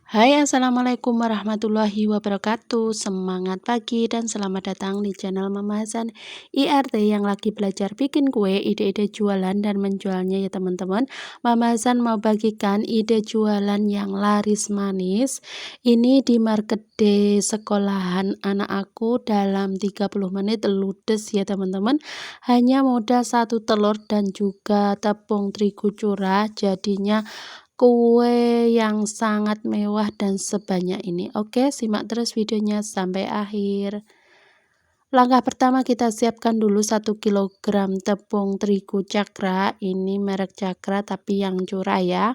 Hai, assalamualaikum warahmatullahi wabarakatuh. Semangat pagi dan selamat datang di channel Mama Hasan IRT yang lagi belajar bikin kue, ide-ide jualan dan menjualnya ya teman-teman. Mama Hasan mau bagikan ide jualan yang laris manis. Ini di market day sekolahan anak aku dalam 30 menit ludes ya teman-teman. Hanya modal 1 telur dan juga tepung terigu curah, jadinya kue yang sangat mewah dan sebanyak ini. Oke, simak terus videonya sampai akhir. Langkah pertama kita siapkan dulu 1 kilogram tepung terigu cakra. Ini merek cakra tapi yang curah ya.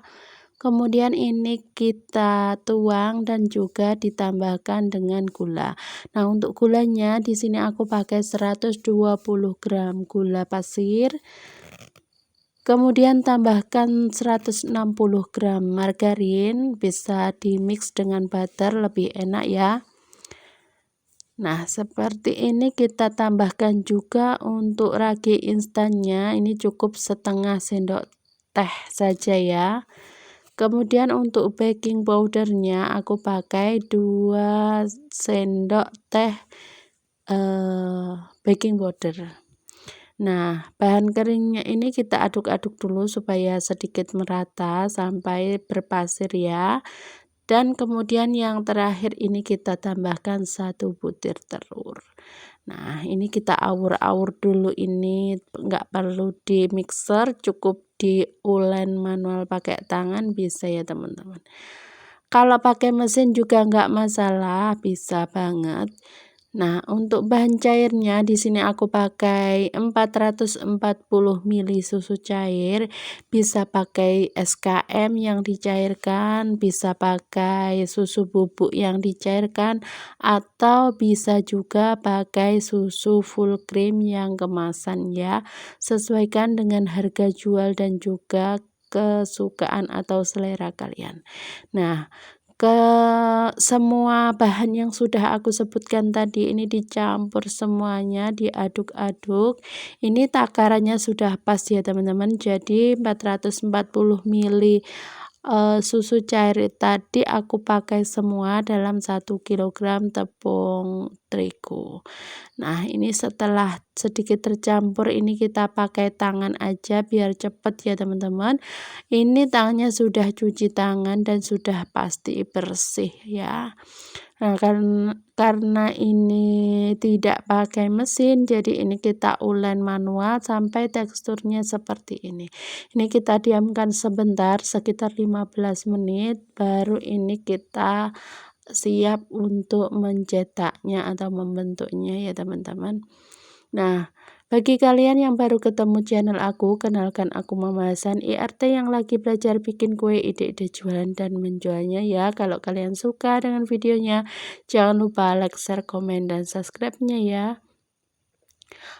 Kemudian ini kita tuang dan juga ditambahkan dengan gula. Nah, untuk gulanya di sini aku pakai 120 gram gula pasir. Kemudian tambahkan 160 gram margarin, bisa dimix dengan butter lebih enak ya. Nah, seperti ini kita tambahkan juga untuk ragi instannya, ini cukup setengah sendok teh saja ya. Kemudian untuk baking powdernya aku pakai 2 sendok teh baking powder. Nah, bahan keringnya ini kita aduk-aduk dulu supaya sedikit merata sampai berpasir ya. Dan kemudian yang terakhir ini kita tambahkan 1 butir telur. Nah, ini kita awur-awur dulu, ini nggak perlu di mixer, cukup diulen manual pakai tangan bisa ya teman-teman. Kalau pakai mesin juga nggak masalah, bisa banget. Nah, untuk bahan cairnya di sini aku pakai 440 ml susu cair, bisa pakai SKM yang dicairkan, bisa pakai susu bubuk yang dicairkan, atau bisa juga pakai susu full cream yang kemasan ya. Sesuaikan dengan harga jual dan juga kesukaan atau selera kalian. Nah, ke semua bahan yang sudah aku sebutkan tadi ini dicampur semuanya, diaduk-aduk. Ini takarannya sudah pas ya teman-teman, jadi 440 ml susu cair tadi aku pakai semua dalam 1 kilogram tepung terigu. Nah, ini setelah sedikit tercampur, ini kita pakai tangan aja biar cepet ya teman-teman. Ini tangannya sudah cuci tangan dan sudah pasti bersih ya. Nah, karena ini tidak pakai mesin, jadi ini kita ulen manual sampai teksturnya seperti ini. Ini kita diamkan sebentar, sekitar 15 menit, baru ini kita siap untuk mencetaknya atau membentuknya ya teman-teman. Nah, bagi kalian yang baru ketemu channel aku, kenalkan aku Mama Hasan IRT yang lagi belajar bikin kue, ide-ide jualan dan menjualnya ya. Kalau kalian suka dengan videonya, jangan lupa like, share, komen, dan subscribe-nya ya.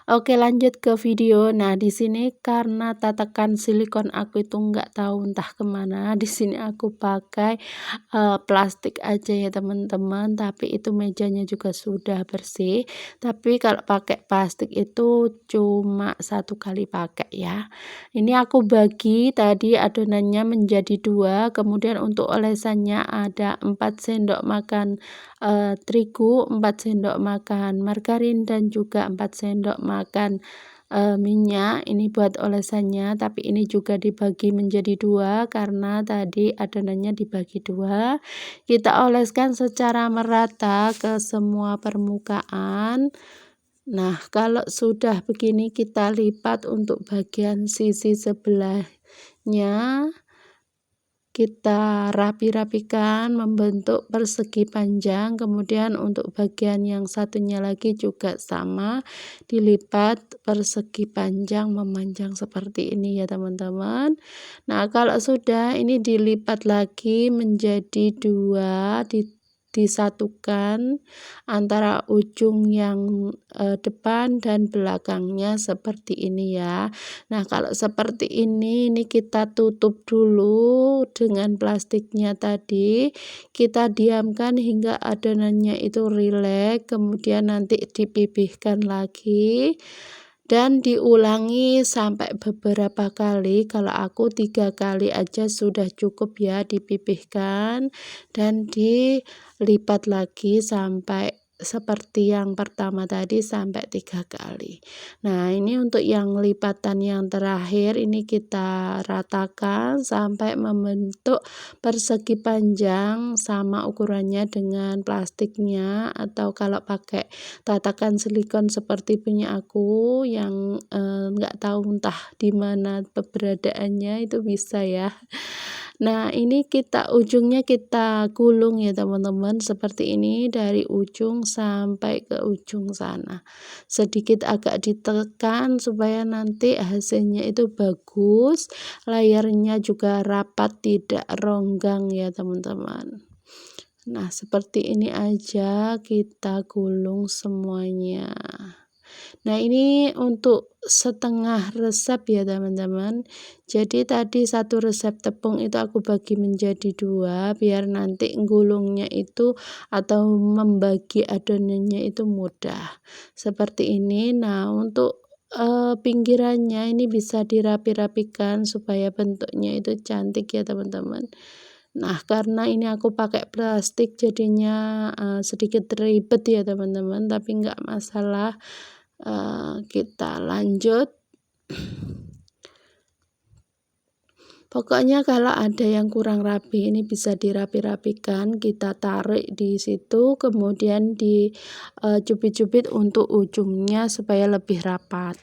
Oke, lanjut ke video. Nah, di sini karena tatakan silikon aku itu nggak tahu entah kemana, di sini aku pakai plastik aja ya teman-teman, tapi itu mejanya juga sudah bersih. Tapi kalau pakai plastik itu cuma 1 kali pakai ya. Ini aku bagi tadi adonannya menjadi 2, kemudian untuk olesannya ada 4 sendok makan terigu, 4 sendok makan margarin, dan juga 4 sendok makan minyak. Ini buat olesannya, tapi ini juga dibagi menjadi 2 karena tadi adonannya dibagi 2. Kita oleskan secara merata ke semua permukaan. Nah, kalau sudah begini kita lipat untuk bagian sisi sebelahnya. Kita rapi-rapikan membentuk persegi panjang, kemudian untuk bagian yang satunya lagi juga sama, dilipat persegi panjang memanjang seperti ini ya teman-teman. Nah, kalau sudah ini dilipat lagi menjadi 2, disatukan antara ujung yang depan dan belakangnya seperti ini ya. Nah, kalau seperti ini kita tutup dulu dengan plastiknya tadi. Kita diamkan hingga adonannya itu rileks, kemudian nanti dipipihkan lagi. dan diulangi sampai beberapa kali. Kalau aku 3 kali aja sudah cukup ya, dipipihkan dan dilipat lagi sampai seperti yang pertama tadi sampai 3 kali. Nah, ini untuk yang lipatan yang terakhir ini kita ratakan sampai membentuk persegi panjang sama ukurannya dengan plastiknya, atau kalau pakai tatakan silikon seperti punya aku yang nggak tahu entah di mana keberadaannya, itu bisa ya. Nah, ini ujungnya kita gulung ya teman-teman, seperti ini dari ujung sampai ke ujung sana. Sedikit agak ditekan supaya nanti hasilnya itu bagus, layarnya juga rapat, tidak ronggang ya teman-teman. Nah, seperti ini aja kita gulung semuanya. Nah, ini untuk setengah resep ya teman-teman. Jadi tadi satu resep tepung itu aku bagi menjadi 2 biar nanti gulungnya itu atau membagi adonannya itu mudah. Seperti ini. Nah, untuk pinggirannya ini bisa dirapi-rapikan supaya bentuknya itu cantik ya teman-teman. Nah, karena ini aku pakai plastik jadinya sedikit ribet ya teman-teman, tapi nggak masalah. Kita lanjut. Pokoknya kalau ada yang kurang rapi ini bisa dirapi-rapikan, kita tarik di situ, kemudian dicubit-cubit untuk ujungnya supaya lebih rapat.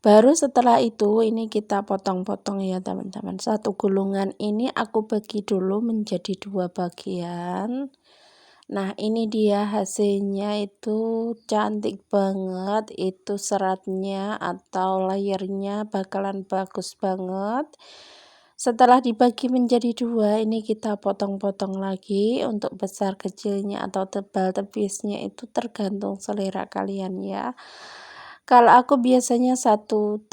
Baru setelah itu ini kita potong-potong ya teman-teman. Satu gulungan ini aku bagi dulu menjadi 2 bagian. Nah, ini dia hasilnya, itu cantik banget, itu seratnya atau layernya bakalan bagus banget. Setelah dibagi menjadi 2, ini kita potong-potong lagi. Untuk besar kecilnya atau tebal tepisnya itu tergantung selera kalian ya. Kalau aku biasanya 1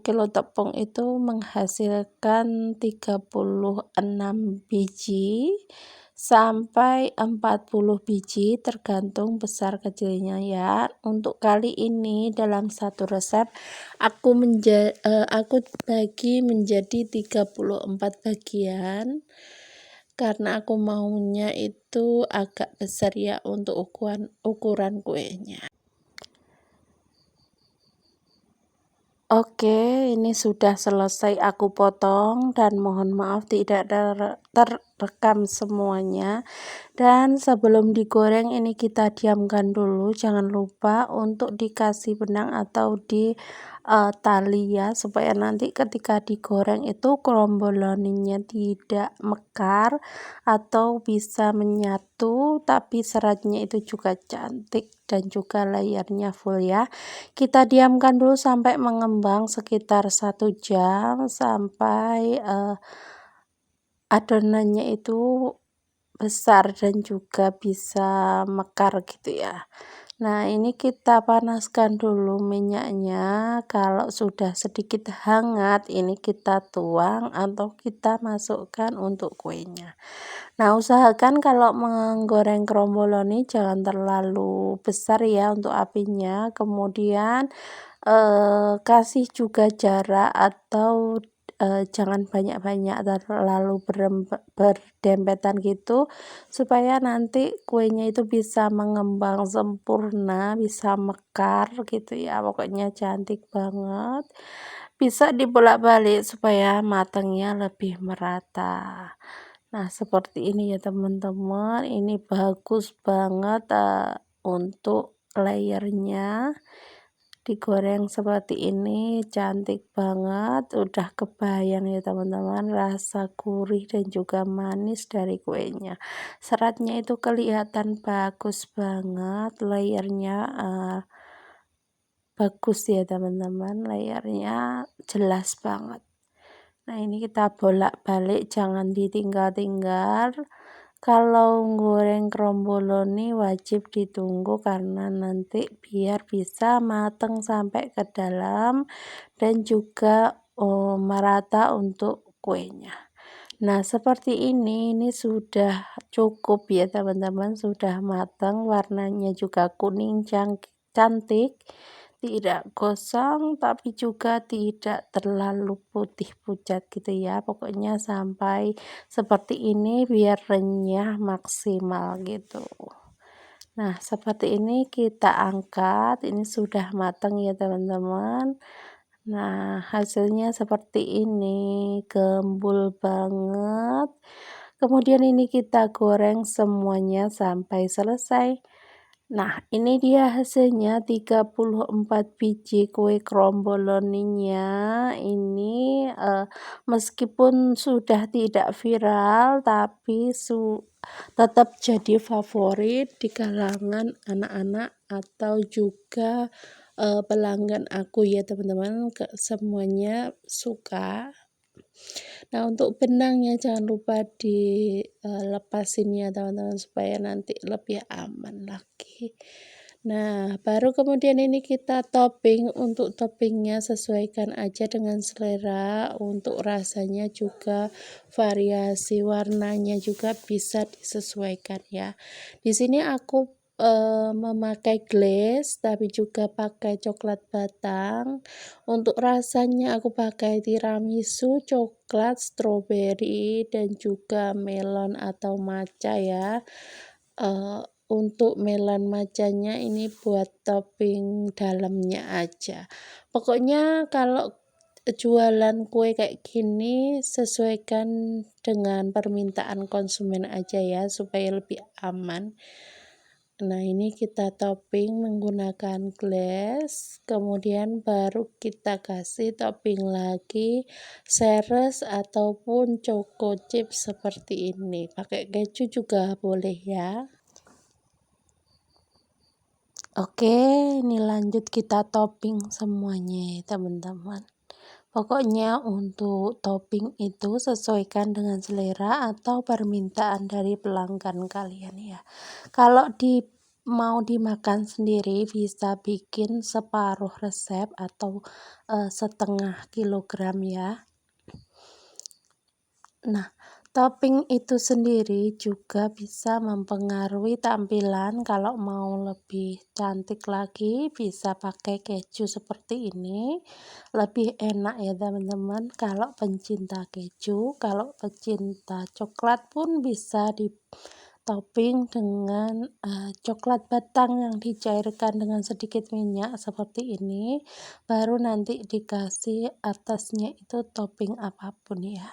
kilo tepung itu menghasilkan 36 biji sampai 40 biji tergantung besar kecilnya ya. Untuk kali ini dalam satu resep aku bagi menjadi 34 bagian karena aku maunya itu agak besar ya untuk ukuran kuenya. Oke, ini sudah selesai aku potong dan mohon maaf tidak terekam semuanya. Dan sebelum digoreng ini kita diamkan dulu, jangan lupa untuk dikasih benang atau di tali ya, supaya nanti ketika digoreng itu kromboloninya tidak mekar atau bisa menyatu, tapi seratnya itu juga cantik dan juga layarnya full ya. Kita diamkan dulu sampai mengembang sekitar 1 jam sampai adonannya itu besar dan juga bisa mekar gitu ya. Nah, ini kita panaskan dulu minyaknya. Kalau sudah sedikit hangat ini kita tuang atau kita masukkan untuk kuenya. Nah, usahakan kalau menggoreng kromboloni jangan terlalu besar ya untuk apinya. Kemudian kasih juga jarak atau jangan banyak-banyak terlalu berdempetan gitu, supaya nanti kuenya itu bisa mengembang sempurna, bisa mekar gitu ya, pokoknya cantik banget. Bisa dibolak-balik supaya matangnya lebih merata. Nah, seperti ini ya teman-teman, ini bagus banget untuk layernya. Digoreng seperti ini cantik banget, udah kebayang ya teman-teman rasa gurih dan juga manis dari kuenya. Seratnya itu kelihatan bagus banget, layernya bagus ya teman-teman, layernya jelas banget. Nah, ini kita bolak-balik, jangan ditinggal-tinggal. Kalau goreng kromboloni wajib ditunggu karena nanti biar bisa mateng sampai ke dalam dan juga merata untuk kuenya. Nah, seperti ini sudah cukup ya teman-teman, sudah matang, warnanya juga kuning cantik, tidak gosong tapi juga tidak terlalu putih pucat gitu ya. Pokoknya sampai seperti ini biar renyah maksimal gitu. Nah, seperti ini kita angkat, ini sudah matang ya teman-teman. Nah, hasilnya seperti ini, gembul banget. Kemudian ini kita goreng semuanya sampai selesai. Nah, ini dia hasilnya 34 biji kue kromboloninya. Ini meskipun sudah tidak viral tapi tetap jadi favorit di kalangan anak-anak atau juga pelanggan aku ya teman-teman, semuanya suka. Nah, untuk benangnya jangan lupa dilepasin ya teman-teman supaya nanti lebih aman lagi. Nah, baru kemudian ini kita topping. Untuk toppingnya sesuaikan aja dengan selera, untuk rasanya juga variasi warnanya juga bisa disesuaikan ya. Di sini aku memakai glaze tapi juga pakai coklat batang. Untuk rasanya aku pakai tiramisu, coklat, stroberi, dan juga melon atau matcha ya. Untuk melon macanya ini buat topping dalamnya aja. Pokoknya kalau jualan kue kayak gini sesuaikan dengan permintaan konsumen aja ya supaya lebih aman. Nah, ini kita topping menggunakan glaze, kemudian baru kita kasih topping lagi seres ataupun choco chip seperti ini. Pakai keju juga boleh ya. Oke, ini lanjut kita topping semuanya ya teman-teman. Pokoknya untuk topping itu sesuaikan dengan selera atau permintaan dari pelanggan kalian ya. Kalau mau dimakan sendiri bisa bikin separuh resep atau setengah kilogram ya. Nah, topping itu sendiri juga bisa mempengaruhi tampilan. Kalau mau lebih cantik lagi bisa pakai keju seperti ini, lebih enak ya teman-teman. Kalau pencinta keju, kalau pencinta coklat pun bisa di topping dengan coklat batang yang dicairkan dengan sedikit minyak seperti ini, baru nanti dikasih atasnya itu topping apapun ya.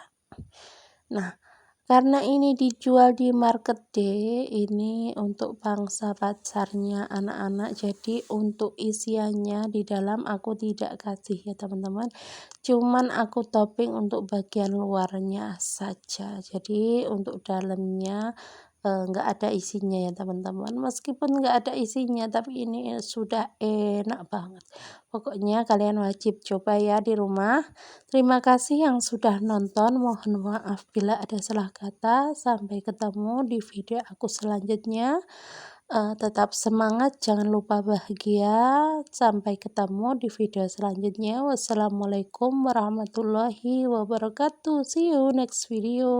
Nah, karena ini dijual di market day, ini untuk pangsa pasarnya anak-anak, jadi untuk isiannya di dalam aku tidak kasih ya teman-teman, cuman aku topping untuk bagian luarnya saja, jadi untuk dalamnya nggak ada isinya ya teman-teman. Meskipun nggak ada isinya tapi ini sudah enak banget. Pokoknya kalian wajib coba ya di rumah. Terima kasih yang sudah nonton, mohon maaf bila ada salah kata. Sampai ketemu di video aku selanjutnya. Tetap semangat, jangan lupa bahagia. Sampai ketemu di video selanjutnya. Wassalamualaikum warahmatullahi wabarakatuh. See you next video.